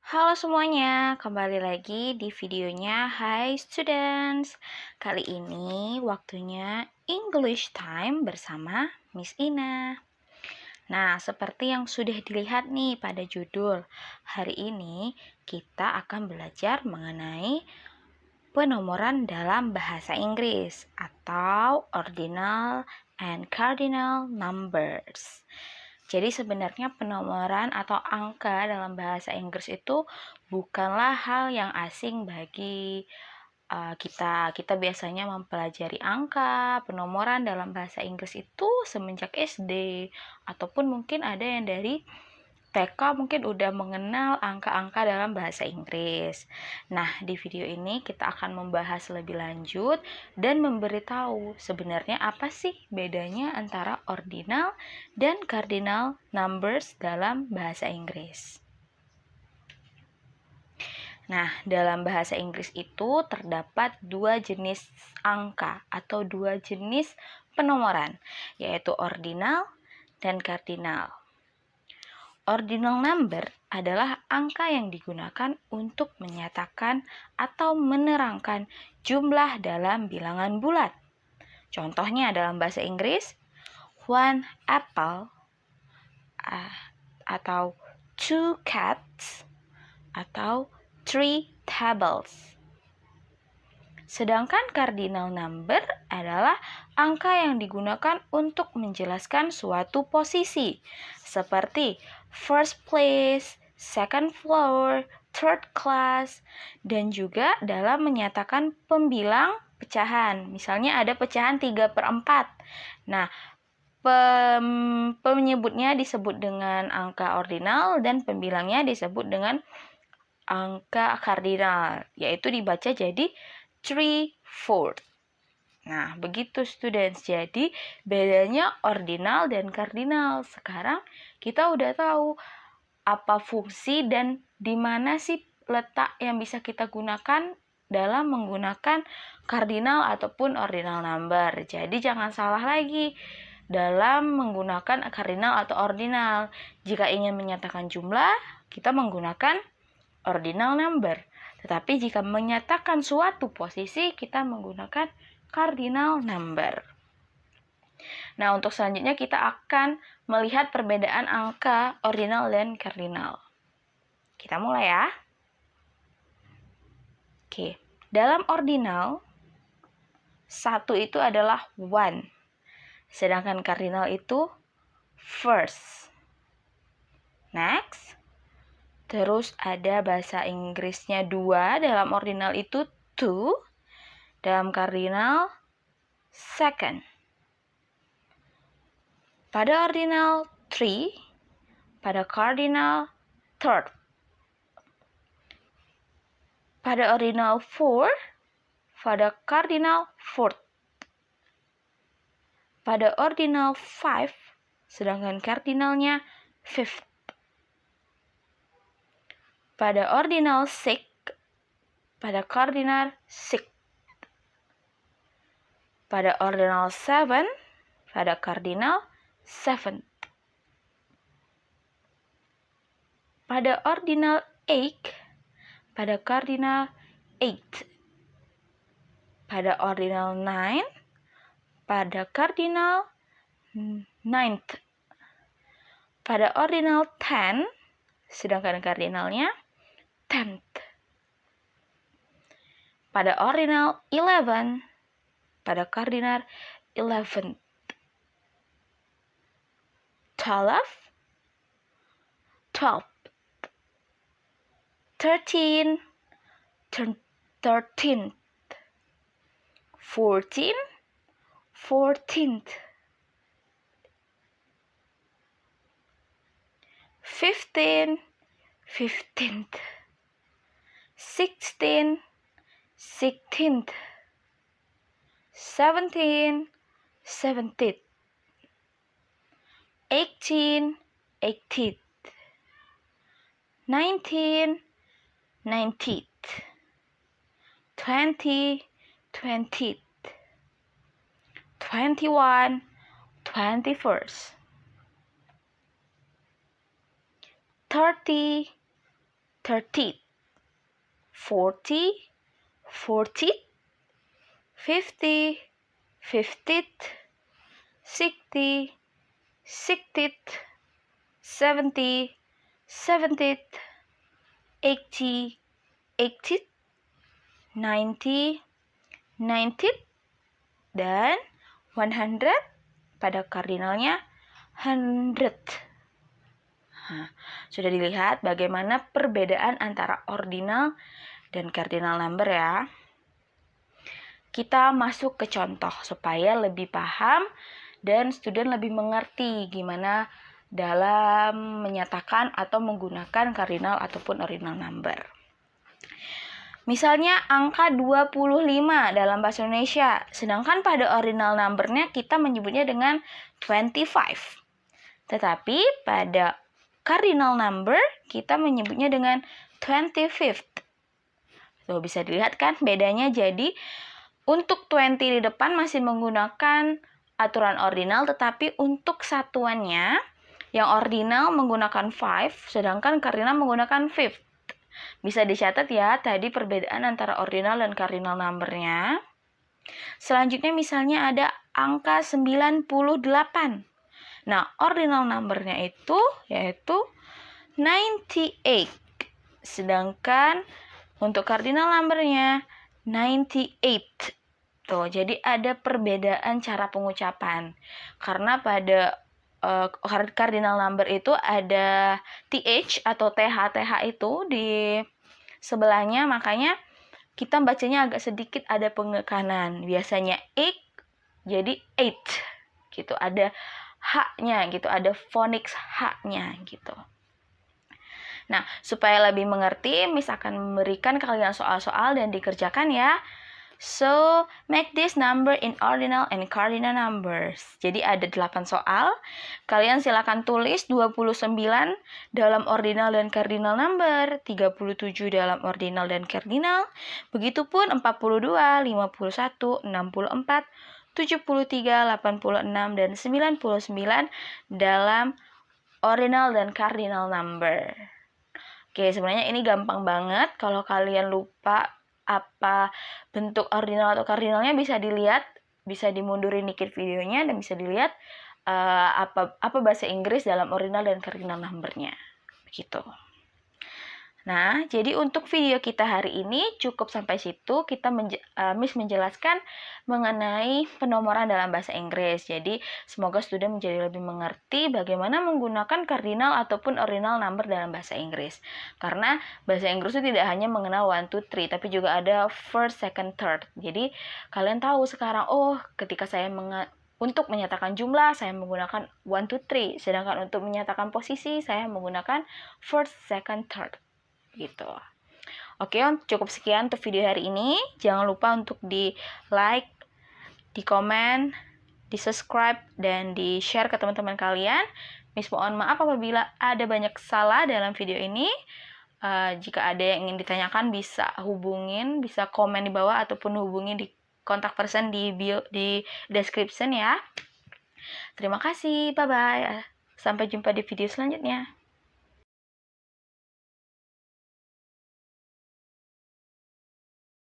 Halo semuanya, kembali lagi di videonya Hai Students. Kali ini waktunya English Time bersama Miss Ina. Nah, seperti yang sudah dilihat nih pada judul, hari ini kita akan belajar mengenai penomoran dalam bahasa Inggris atau ordinal and cardinal numbers. Jadi sebenarnya penomoran atau angka dalam bahasa Inggris itu bukanlah hal yang asing bagi kita. Kita biasanya mempelajari angka, penomoran dalam bahasa Inggris itu semenjak SD ataupun mungkin ada yang dari TK mungkin udah mengenal angka-angka dalam bahasa Inggris. Nah, di video ini kita akan membahas lebih lanjut dan memberitahu sebenarnya apa sih bedanya antara ordinal dan cardinal numbers dalam bahasa Inggris. Nah, dalam bahasa Inggris itu terdapat dua jenis angka atau dua jenis penomoran, yaitu ordinal dan cardinal. Ordinal number adalah angka yang digunakan untuk menyatakan atau menerangkan jumlah dalam bilangan bulat. Contohnya dalam bahasa Inggris, one apple, atau two cats, atau three tables. Sedangkan cardinal number adalah angka yang digunakan untuk menjelaskan suatu posisi, seperti first place, second floor, third class, dan juga dalam menyatakan pembilang pecahan. Misalnya ada pecahan 3/4. Nah, penyebutnya disebut dengan angka ordinal dan pembilangnya disebut dengan angka kardinal, yaitu dibaca jadi 3/4. Nah, begitu students. Jadi, bedanya ordinal dan kardinal. Sekarang kita udah tahu apa fungsi dan di mana sih letak yang bisa kita gunakan dalam menggunakan kardinal ataupun ordinal number. Jadi, jangan salah lagi dalam menggunakan kardinal atau ordinal. Jika ingin menyatakan jumlah, kita menggunakan ordinal number. Tetapi jika menyatakan suatu posisi, kita menggunakan cardinal number. Nah, untuk selanjutnya kita akan melihat perbedaan angka ordinal dan cardinal. Kita mulai ya. Oke, dalam ordinal, 1 itu adalah one. Sedangkan cardinal itu first. Next. Terus ada bahasa Inggrisnya 2, dalam ordinal itu two, dalam cardinal second. Pada ordinal 3, pada cardinal third. Pada ordinal 4, pada cardinal fourth. Pada ordinal 5, sedangkan cardinalnya fifth. Pada ordinal 6, pada cardinal sixth. Pada ordinal 7, pada cardinal seventh. Pada ordinal 8, pada cardinal eighth. Pada ordinal 9, pada cardinal ninth. Pada ordinal 10, sedangkan cardinalnya tenth. Pada ordinal 11, pada cardinal 11th. 12, 12th. 13, 13th. 14, 14th. 15, 15th. 16, 16th. 17, 17th. 18, 18th. 19, 19th. 20, 20th. 21, 21st. 30, 30th, 40, 40th, 50, 50th, 60, 60th, 70, 70th, 80, 80th, 90, 90th, dan 100 pada kardinalnya 100. Nah, sudah dilihat bagaimana perbedaan antara ordinal dan cardinal number ya. Kita masuk ke contoh supaya lebih paham dan student lebih mengerti gimana dalam menyatakan atau menggunakan cardinal ataupun ordinal number. Misalnya angka 25 dalam bahasa Indonesia, sedangkan pada ordinal number-nya kita menyebutnya dengan 25. Tetapi pada cardinal number kita menyebutnya dengan 25th. Tuh, bisa dilihat kan bedanya. Jadi untuk 20 di depan masih menggunakan aturan ordinal, tetapi untuk satuannya yang ordinal menggunakan 5, sedangkan cardinal menggunakan 5th. Bisa dicatat ya tadi perbedaan antara ordinal dan cardinal number-nya. Selanjutnya misalnya ada angka 98. Nah, ordinal number-nya itu yaitu 98. Sedangkan untuk cardinal number-nya 98. Tuh, jadi ada perbedaan cara pengucapan. Karena pada cardinal number itu ada TH atau TH itu di sebelahnya, makanya kita bacanya agak sedikit ada pengekanan. Biasanya 8 jadi 8 gitu, ada H-nya gitu, ada phonics H-nya gitu. Nah, supaya lebih mengerti, Miss akan memberikan kalian soal-soal dan dikerjakan ya. So, make this number in ordinal and cardinal numbers. Jadi ada 8 soal. Kalian silakan tulis 29 dalam ordinal dan cardinal number, 37 dalam ordinal dan cardinal, begitupun 42, 51, 64, 73, 86, dan 99 dalam ordinal dan cardinal number. Oke, sebenarnya ini gampang banget. Kalau kalian lupa apa bentuk ordinal atau cardinalnya, bisa dilihat, bisa dimundurin dikit videonya dan bisa dilihat apa bahasa Inggris dalam ordinal dan cardinal number-nya. Begitu. Nah, jadi untuk video kita hari ini cukup sampai situ. Miss menjelaskan mengenai penomoran dalam bahasa Inggris. Jadi, semoga student menjadi lebih mengerti bagaimana menggunakan cardinal ataupun ordinal number dalam bahasa Inggris. Karena bahasa Inggris itu tidak hanya mengenal 1, 2, 3, tapi juga ada first, second, third. Jadi, kalian tahu sekarang, ketika saya untuk menyatakan jumlah, saya menggunakan 1, 2, 3. Sedangkan untuk menyatakan posisi, saya menggunakan first, second, third. Gitu. Oke, cukup sekian untuk video hari ini. Jangan lupa untuk di like, di komen, di subscribe, dan di share ke teman-teman kalian. Miss mohon maaf apabila ada banyak salah dalam video ini. Jika ada yang ingin ditanyakan bisa komen di bawah ataupun hubungi di kontak person di bio, di description ya. Terima kasih, bye-bye. Sampai jumpa di video selanjutnya.